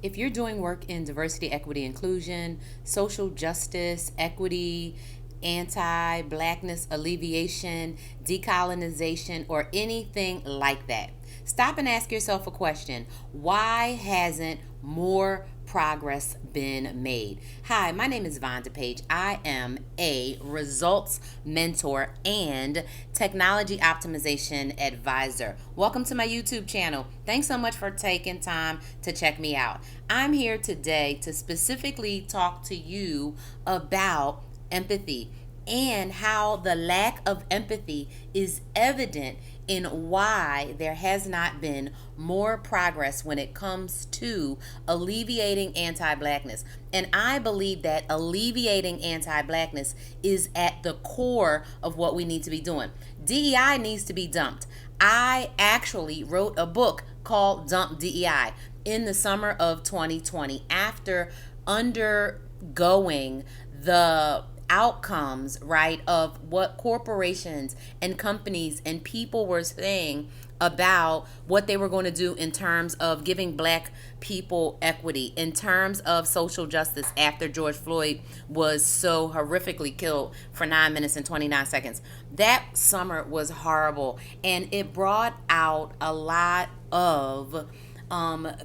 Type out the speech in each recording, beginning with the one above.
If you're doing work in diversity, equity, inclusion, social justice, equity, anti blackness alleviation, decolonization, or anything like that, stop and ask yourself a question. Why hasn't more progress been made? Hi, my name is Vonda Page. I am a results mentor and technology optimization advisor. Welcome to my YouTube channel. Thanks so much for taking time to check me out. I'm here today to specifically talk to you about empathy and how the lack of empathy is evident in why there has not been more progress when it comes to alleviating anti-blackness. And I believe that alleviating anti-blackness is at the core of what we need to be doing. DEI needs to be dumped. I actually wrote a book called Dump DEI in the summer of 2020 after undergoing the outcomes, right, of what corporations and companies and people were saying about what they were going to do in terms of giving black people equity, in terms of social justice after George Floyd was so horrifically killed for 9 minutes and 29 seconds. That summer was horrible, and it brought out a lot of I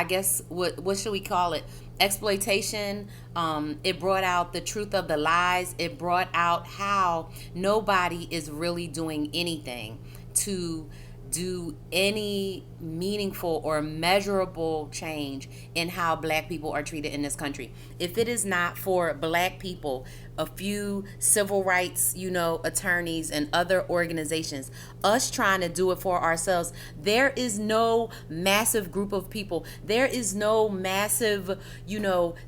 guess what should we call it? Exploitation. It brought out the truth of the lies. It brought out how nobody is really doing anything to do any meaningful or measurable change in how black people are treated in this country. If it is not for black people, a few civil rights, attorneys and other organizations, us trying to do it for ourselves, there is no massive group of people. There is no massive,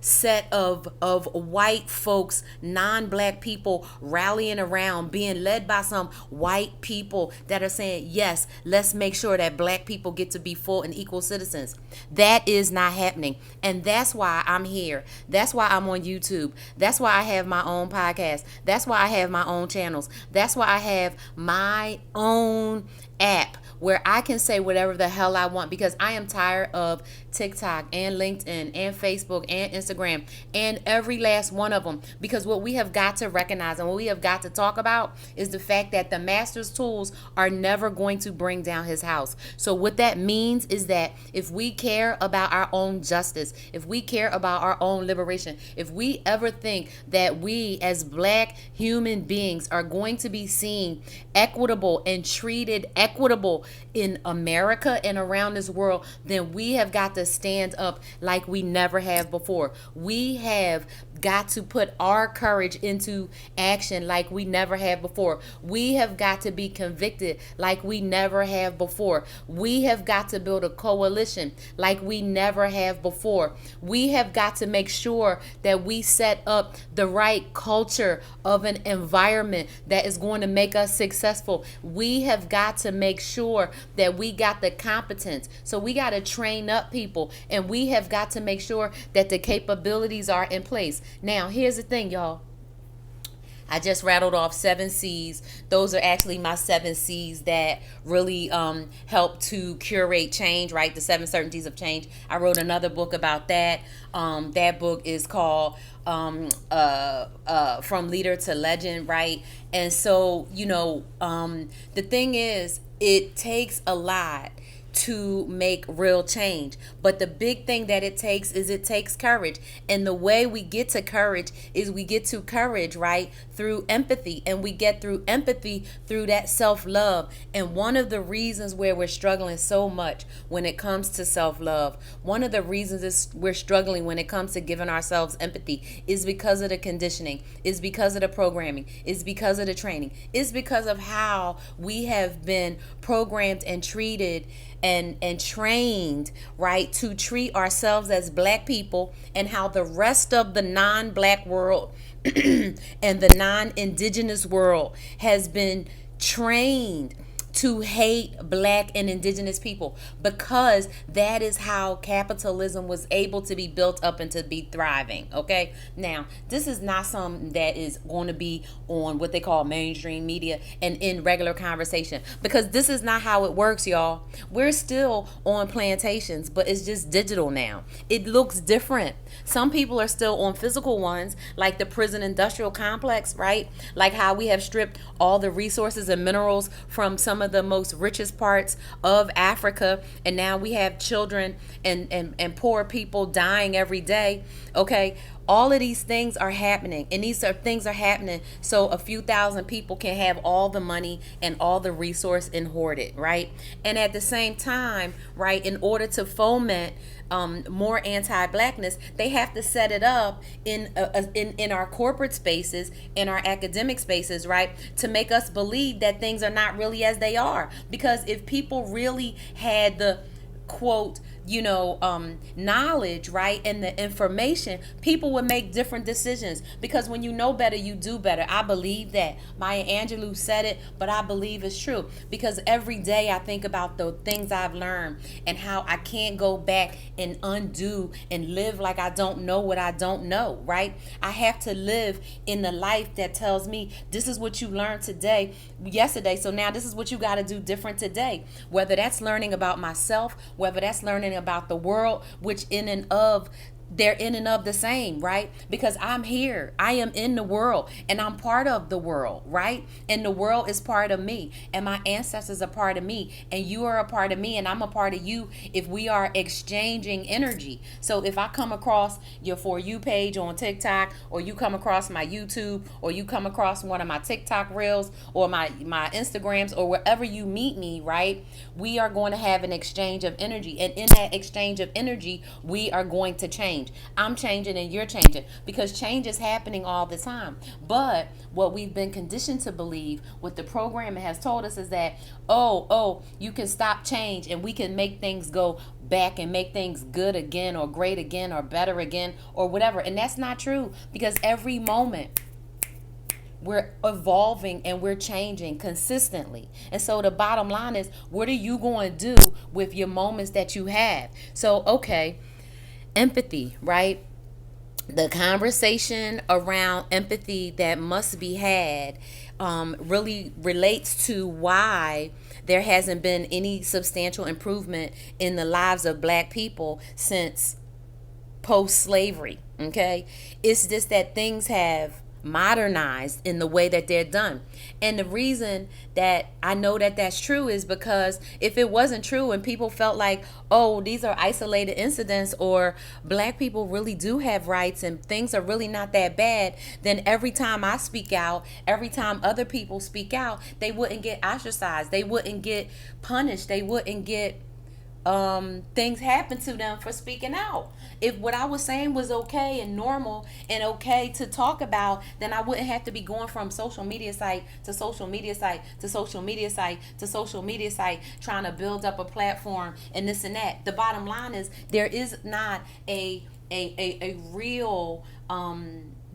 set of white folks, non-black people rallying around, being led by some white people that are saying, yes, let's make sure that black people get to be full and equal citizens. That is not happening. And that's why I'm here. That's why I'm on YouTube. That's why I have my own podcast. That's why I have my own channels. That's why I have my own app where I can say whatever the hell I want, because I am tired of TikTok and LinkedIn and Facebook and Instagram and every last one of them. Because what we have got to recognize and what we have got to talk about is the fact that the master's tools are never going to bring down his house. So what that means is that if we care about our own justice, if we care about our own liberation, if we ever think that we as black human beings are going to be seen equitable and treated equitable in America and around this world, then we have got to stand up like we never have before. We have got to put our courage into action like we never have before. We have got to be convicted like we never have before. We have got to build a coalition like we never have before. We have got to make sure that we set up the right culture of an environment that is going to make us successful. We have got to make sure that we got the competence. So we got to train up people, and we have got to make sure that the capabilities are in place. Now, here's the thing, y'all. I just rattled off 7 C's. Those are actually my 7 C's that really help to curate change, right? The 7 certainties of change. I wrote another book about that. That book is called From Leader to Legend, right? And so, the thing is, it takes a lot to make real change. But the big thing that it takes courage. And the way we get to courage is we get to courage, right, through empathy. And we get through empathy through that self-love. And one of the reasons where we're struggling so much when it comes to self-love, one of the reasons is we're struggling when it comes to giving ourselves empathy is because of the conditioning, is because of the programming, is because of the training, is because of how we have been programmed and treated and trained, right, to treat ourselves as black people, and how the rest of the non-black world and the non-indigenous world has been trained to hate black and indigenous people, because that is how capitalism was able to be built up and to be thriving. Okay, now this is not something that is going to be on what they call mainstream media and in regular conversation, because this is not how it works, y'all. We're still on plantations, but it's just digital now. It looks different. Some people are still on physical ones, like the prison industrial complex, right? Like how we have stripped all the resources and minerals from some of the most richest parts of Africa, and now we have children and poor people dying every day. Okay, all of these things are happening, and things are happening so a few thousand people can have all the money and all the resource and hoard it, right? And at the same time, right, in order to foment more anti-blackness, they have to set it up in our corporate spaces, in our academic spaces, right, to make us believe that things are not really as they are. Because if people really had the quote knowledge, right, and the information, people would make different decisions. Because when you know better, you do better. I believe that. Maya Angelou said it, but I believe it's true, because every day I think about the things I've learned and how I can't go back and undo and live like I don't know what I don't know, right? I have to live in the life that tells me this is what you learned yesterday, so now this is what you got to do different today. Whether that's learning about myself, whether that's learning about the world, which they're in and of the same, right? Because I'm here, I am in the world, and I'm part of the world, right? And the world is part of me, and my ancestors are part of me, and you are a part of me, and I'm a part of you, if we are exchanging energy. So if I come across your For You page on TikTok, or you come across my YouTube, or you come across one of my TikTok reels, or my Instagrams, or wherever you meet me, right? We are going to have an exchange of energy, and in that exchange of energy, we are going to change. I'm changing and you're changing, because change is happening all the time. But what we've been conditioned to believe, what the program has told us, is that you can stop change and we can make things go back and make things good again, or great again, or better again, or whatever. And that's not true, because every moment we're evolving and we're changing consistently. And so the bottom line is, what are you going to do with your moments that you have? So, okay, empathy, right? The conversation around empathy that must be had really relates to why there hasn't been any substantial improvement in the lives of black people since post-slavery. Okay, it's just that things have modernized in the way that they're done. And the reason that I know that that's true is because if it wasn't true and people felt like, oh, these are isolated incidents, or black people really do have rights and things are really not that bad, then every time I speak out, every time other people speak out, they wouldn't get ostracized, they wouldn't get punished, they wouldn't get things happen to them for speaking out. If what I was saying was okay and normal and okay to talk about, then I wouldn't have to be going from social media site to social media site to social media site to social media site, trying to build up a platform and this and that. The bottom line is, there is not a real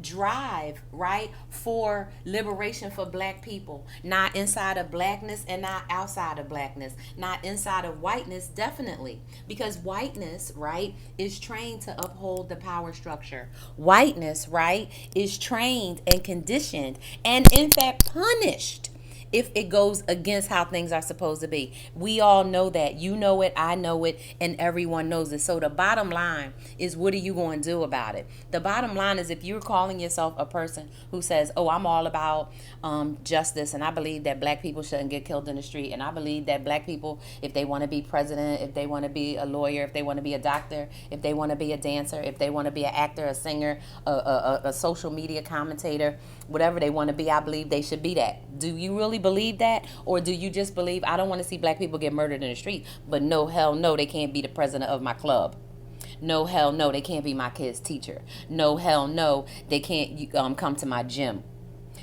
drive, right, for liberation for black people. Not inside of blackness and not outside of blackness. Not inside of whiteness, definitely. Because whiteness, right, is trained to uphold the power structure. Whiteness, right, is trained and conditioned and in fact punished if it goes against how things are supposed to be. We all know that. You know it, I know it, and everyone knows it. So the bottom line is, what are you going to do about it? The bottom line is, if you're calling yourself a person who says, oh, I'm all about justice, and I believe that black people shouldn't get killed in the street, and I believe that black people, if they want to be president, if they want to be a lawyer, if they want to be a doctor, if they want to be a dancer, if they want to be an actor, a singer, a social media commentator, whatever they want to be, I believe they should be that. Do you really believe that? Or do you just believe, I don't want to see black people get murdered in the street, but no, hell no, they can't be the president of my club. No, hell no, they can't be my kid's teacher. No, hell no, they can't come to my gym.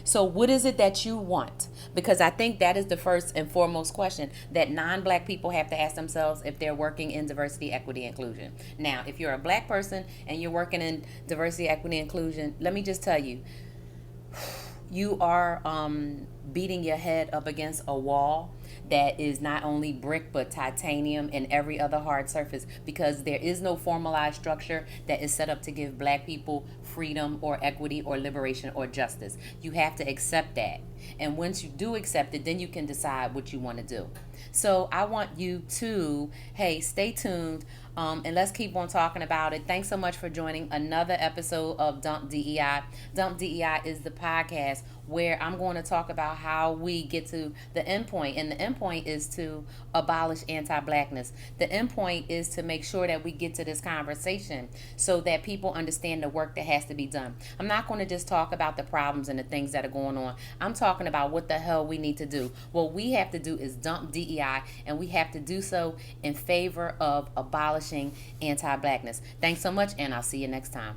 So what is it that you want? Because I think that is the first and foremost question that non-black people have to ask themselves if they're working in diversity, equity, inclusion. Now, if you're a black person and you're working in diversity, equity, inclusion, let me just tell you, you are beating your head up against a wall that is not only brick but titanium and every other hard surface, because there is no formalized structure that is set up to give black people freedom or equity or liberation or justice. You have to accept that. And once you do accept it, then you can decide what you want to do. So I want you to, hey, stay tuned, and let's keep on talking about it. Thanks so much for joining another episode of Dump DEI. Dump DEI is the podcast where I'm going to talk about how we get to the end point. And the end point is to abolish anti-blackness. The end point is to make sure that we get to this conversation so that people understand the work that has to be done. I'm not going to just talk about the problems and the things that are going on. I'm talking about what the hell we need to do. What we have to do is dump DEI, and we have to do so in favor of abolishing anti-blackness. Thanks so much, and I'll see you next time.